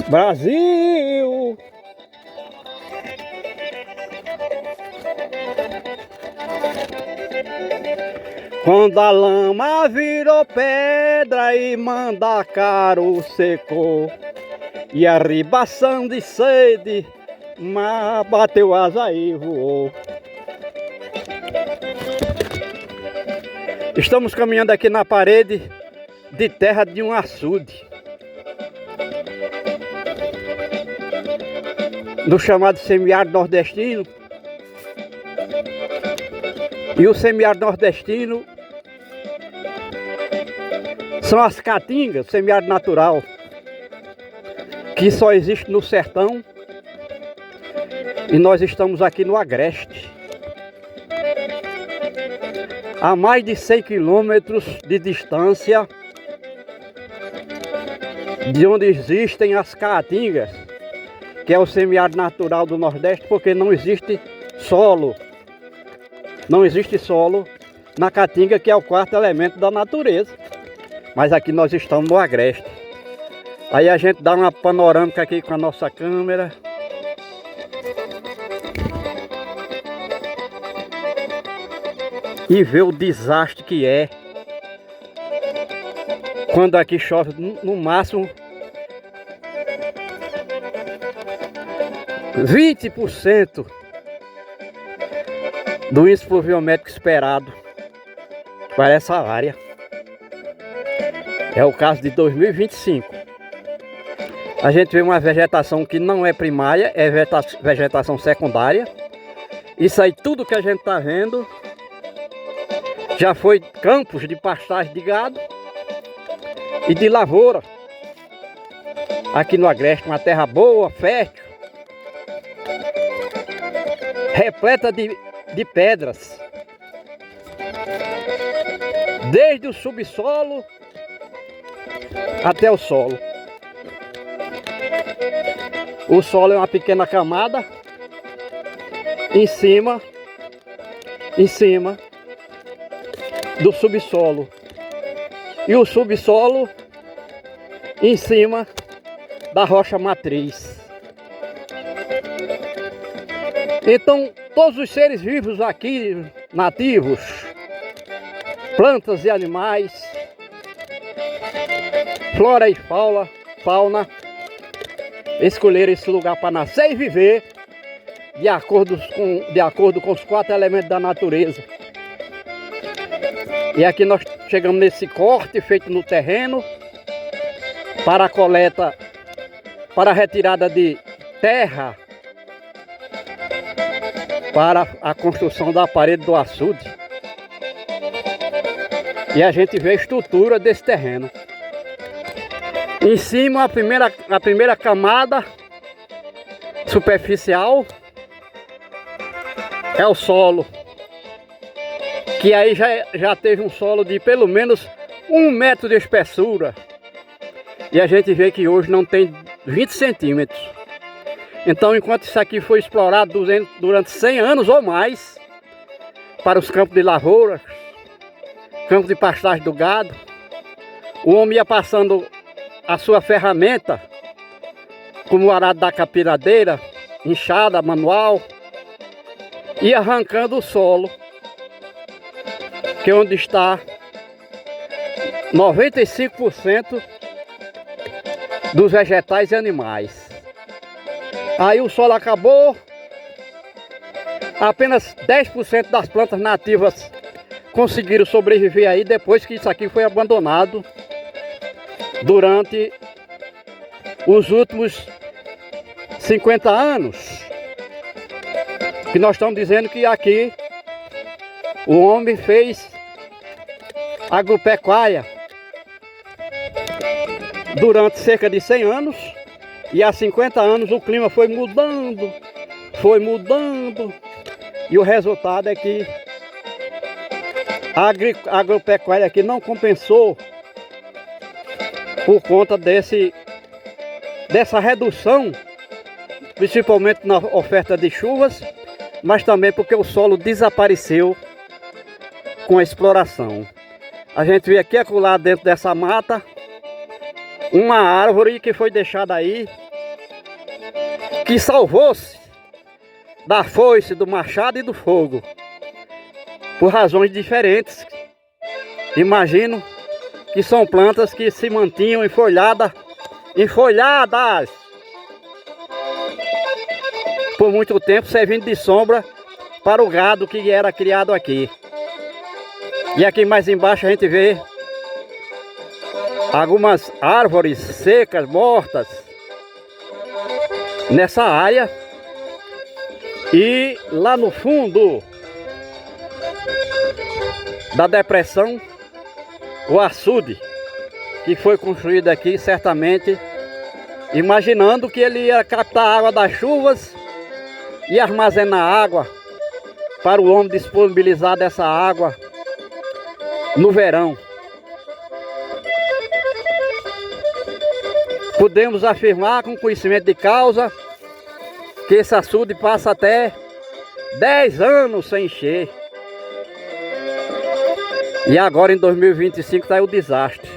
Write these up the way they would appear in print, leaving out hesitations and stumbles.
Brasil! Quando a lama virou pedra e Mandacaru secou, e a ribação de sede, mas bateu asa e voou. Estamos caminhando aqui na parede de terra de um açude, no chamado semiárido nordestino. E o semiárido nordestino são as caatingas, semiárido natural, que só existe no sertão, e nós estamos aqui no Agreste, a mais de 100 quilômetros de distância de onde existem as caatingas, que é o semiárido natural do Nordeste, porque não existe solo. Não existe solo na caatinga, que é o quarto elemento da natureza. Mas aqui nós estamos no Agreste. Aí a gente dá uma panorâmica aqui com a nossa câmera. E vê o desastre que é quando aqui chove no máximo 20% do índice pluviométrico esperado para essa área. É o caso de 2025. A gente vê uma vegetação que não é primária, é vegetação secundária. Isso aí tudo que a gente está vendo já foi campos de pastagem de gado e de lavoura. Aqui no Agreste, uma terra boa, fértil, repleta de pedras, desde o subsolo até o solo. O solo é uma pequena camada em cima do subsolo, e o subsolo em cima da rocha matriz. Então, todos os seres vivos aqui, nativos, plantas e animais, flora e fauna, escolheram esse lugar para nascer e viver de acordo com os 4 elementos da natureza. E aqui nós chegamos nesse corte feito no terreno para a coleta, para a retirada de terra, para a construção da parede do açude. E a gente vê a estrutura desse terreno. Em cima, a primeira camada superficial é o solo, que aí já teve um solo de pelo menos 1 metro de espessura. E a gente vê que hoje não tem 20 centímetros. Então, enquanto isso aqui foi explorado durante 100 anos ou mais, para os campos de lavoura, campos de pastagem do gado, o homem ia passando a sua ferramenta, como o arado da capiradeira, enxada, manual, e arrancando o solo, que é onde está 95% dos vegetais e animais. Aí o solo acabou, apenas 10% das plantas nativas conseguiram sobreviver aí, depois que isso aqui foi abandonado durante os últimos 50 anos. Que nós estamos dizendo que aqui o homem fez agropecuária durante cerca de 100 anos, e há 50 anos o clima foi mudando, e o resultado é que a agropecuária aqui não compensou por conta dessa redução, principalmente na oferta de chuvas, mas também porque o solo desapareceu com a exploração. A gente vê aqui e acolá dentro dessa mata uma árvore que foi deixada aí, que salvou-se da foice, do machado e do fogo, por razões diferentes. Imagino que são plantas que se mantinham enfolhadas por muito tempo, servindo de sombra para o gado que era criado aqui. E aqui mais embaixo a gente vê algumas árvores secas, mortas, nessa área. E lá no fundo da depressão, o açude, que foi construído aqui certamente imaginando que ele ia captar a água das chuvas e armazenar água para o homem disponibilizar dessa água no verão. Podemos afirmar com conhecimento de causa que esse açude passa até 10 anos sem encher. E agora em 2025 está aí o desastre.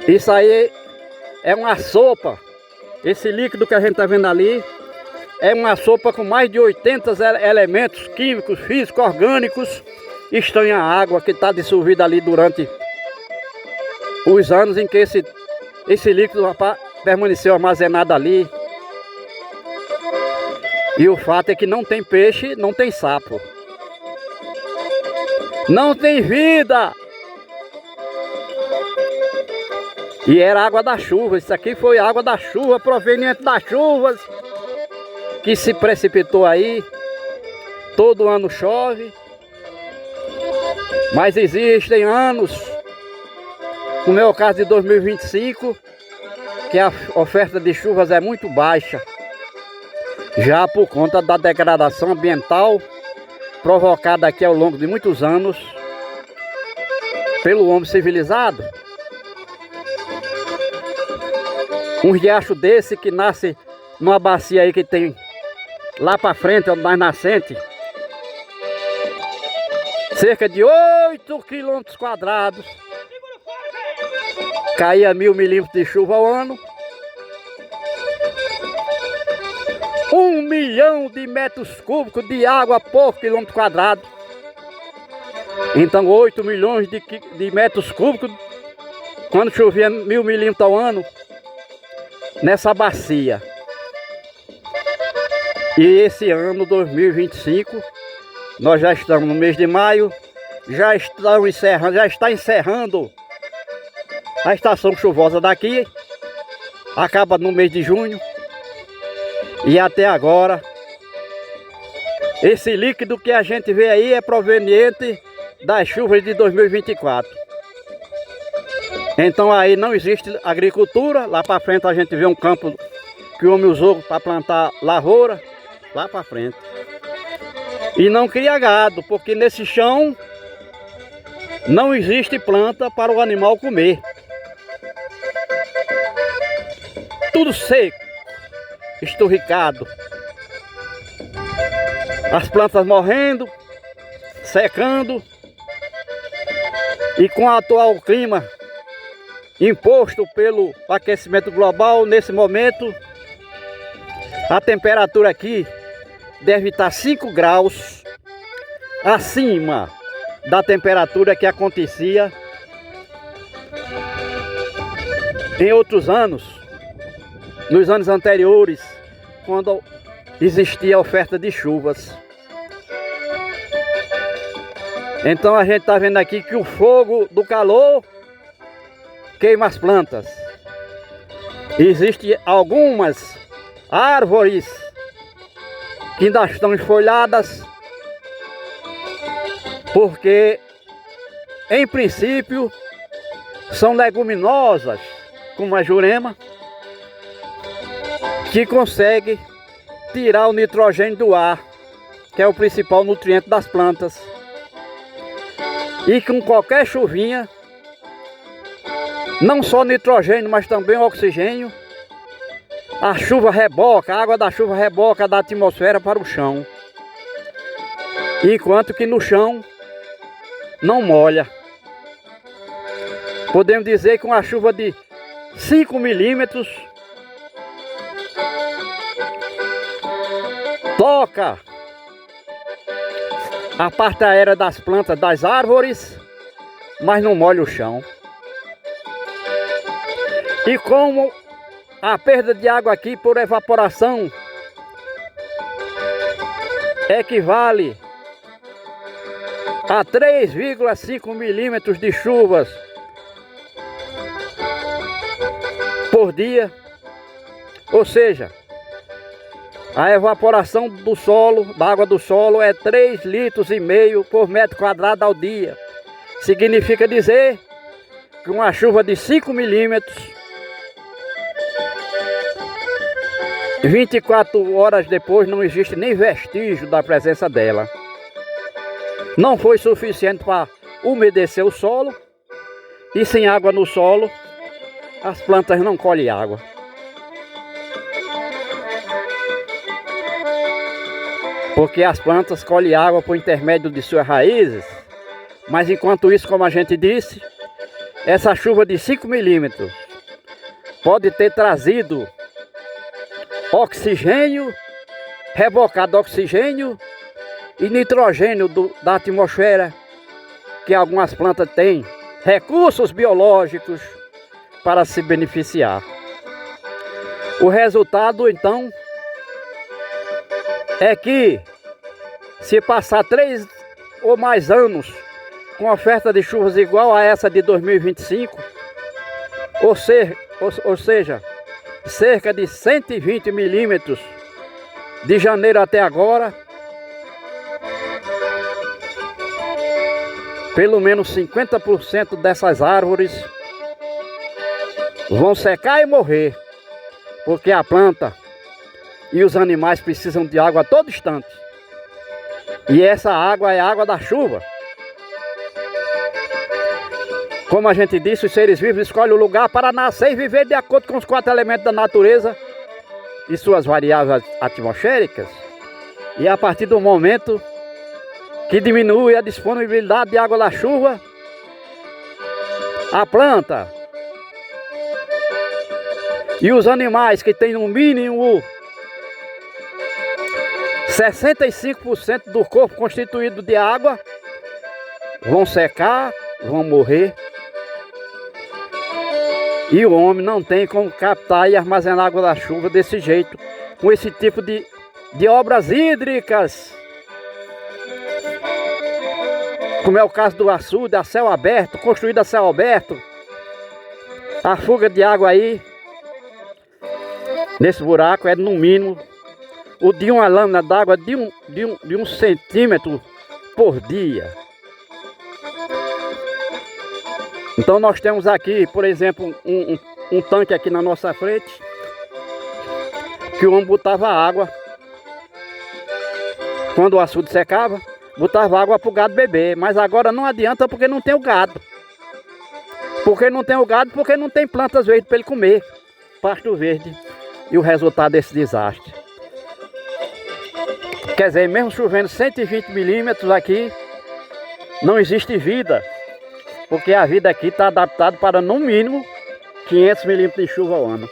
Isso aí é uma sopa. Esse líquido que a gente está vendo ali é uma sopa com mais de 80 elementos químicos, físicos, orgânicos. Estão em água que está dissolvida ali durante os anos em que esse líquido permaneceu armazenado ali. E o fato é que não tem peixe, não tem sapo. Não tem vida! E era água da chuva. Isso aqui foi água da chuva, proveniente das chuvas que se precipitou aí. Todo ano chove. Mas existem anos, como é o caso de 2025, que a oferta de chuvas é muito baixa, já por conta da degradação ambiental provocada aqui ao longo de muitos anos pelo homem civilizado. Um riacho desse que nasce numa bacia aí que tem lá para frente, onde mais nascente, cerca de 8 quilômetros quadrados, caía 1000 milímetros de chuva ao ano. 1 milhão de metros cúbicos de água por quilômetro quadrado. Então 8 milhões de metros cúbicos, quando chovia 1000 milímetros ao ano, nessa bacia. E esse ano 2025, nós já estamos no mês de maio, já está encerrando a estação chuvosa daqui, acaba no mês de junho. E até agora, esse líquido que a gente vê aí é proveniente das chuvas de 2024. Então aí não existe agricultura. Lá para frente a gente vê um campo que o homem usou para plantar lavoura, lá para frente. E não cria gado, porque nesse chão não existe planta para o animal comer. Tudo seco, esturricado. As plantas morrendo, secando. E com o atual clima imposto pelo aquecimento global, nesse momento, a temperatura aqui deve estar 5 graus acima da temperatura que acontecia em outros anos, nos anos anteriores, quando existia a oferta de chuvas. Então a gente está vendo aqui que o fogo do calor queima as plantas. Existem algumas árvores que ainda estão esfolhadas, porque em princípio são leguminosas, como a jurema, que consegue tirar o nitrogênio do ar, que é o principal nutriente das plantas. E com qualquer chuvinha, não só nitrogênio, mas também oxigênio, a chuva reboca, a água da chuva reboca da atmosfera para o chão. Enquanto que no chão não molha. Podemos dizer que uma chuva de 5 milímetros toca a parte aérea das plantas, das árvores, mas não molha o chão. E como a perda de água aqui por evaporação equivale a 3,5 milímetros de chuvas por dia, ou seja, a evaporação do solo, da água do solo, é 3,5 litros por metro quadrado ao dia. Significa dizer que uma chuva de 5 milímetros, 24 horas depois não existe nem vestígio da presença dela. Não foi suficiente para umedecer o solo, e sem água no solo, as plantas não colhem água. Porque as plantas colhem água por intermédio de suas raízes, mas enquanto isso, como a gente disse, essa chuva de 5 milímetros pode ter trazido oxigênio, rebocado oxigênio e nitrogênio da atmosfera, que algumas plantas têm recursos biológicos para se beneficiar. O resultado, então, é que se passar 3 ou mais anos com oferta de chuvas igual a essa de 2025, ou seja, cerca de 120 milímetros de janeiro até agora, pelo menos 50% dessas árvores vão secar e morrer, porque a planta e os animais precisam de água a todo instante. E essa água é a água da chuva. Como a gente disse, os seres vivos escolhem o lugar para nascer e viver de acordo com os 4 elementos da natureza e suas variáveis atmosféricas. E a partir do momento que diminui a disponibilidade de água da chuva, a planta e os animais que têm no mínimo 65% do corpo constituído de água vão secar, vão morrer. E o homem não tem como captar e armazenar água da chuva desse jeito, com esse tipo de obras hídricas, como é o caso do açude a céu aberto, construído a céu aberto. A fuga de água aí, nesse buraco, é no mínimo o de uma lâmina d'água de um centímetro por dia. Então nós temos aqui, por exemplo, um tanque aqui na nossa frente, que o homem botava água. Quando o açude secava, botava água para o gado beber. Mas agora não adianta, porque não tem o gado. Porque não tem o gado, porque não tem plantas verdes para ele comer. Pasto verde. E o resultado desse desastre. Quer dizer, mesmo chovendo 120 milímetros aqui, não existe vida. Porque a vida aqui está adaptada para no mínimo 500 milímetros de chuva ao ano.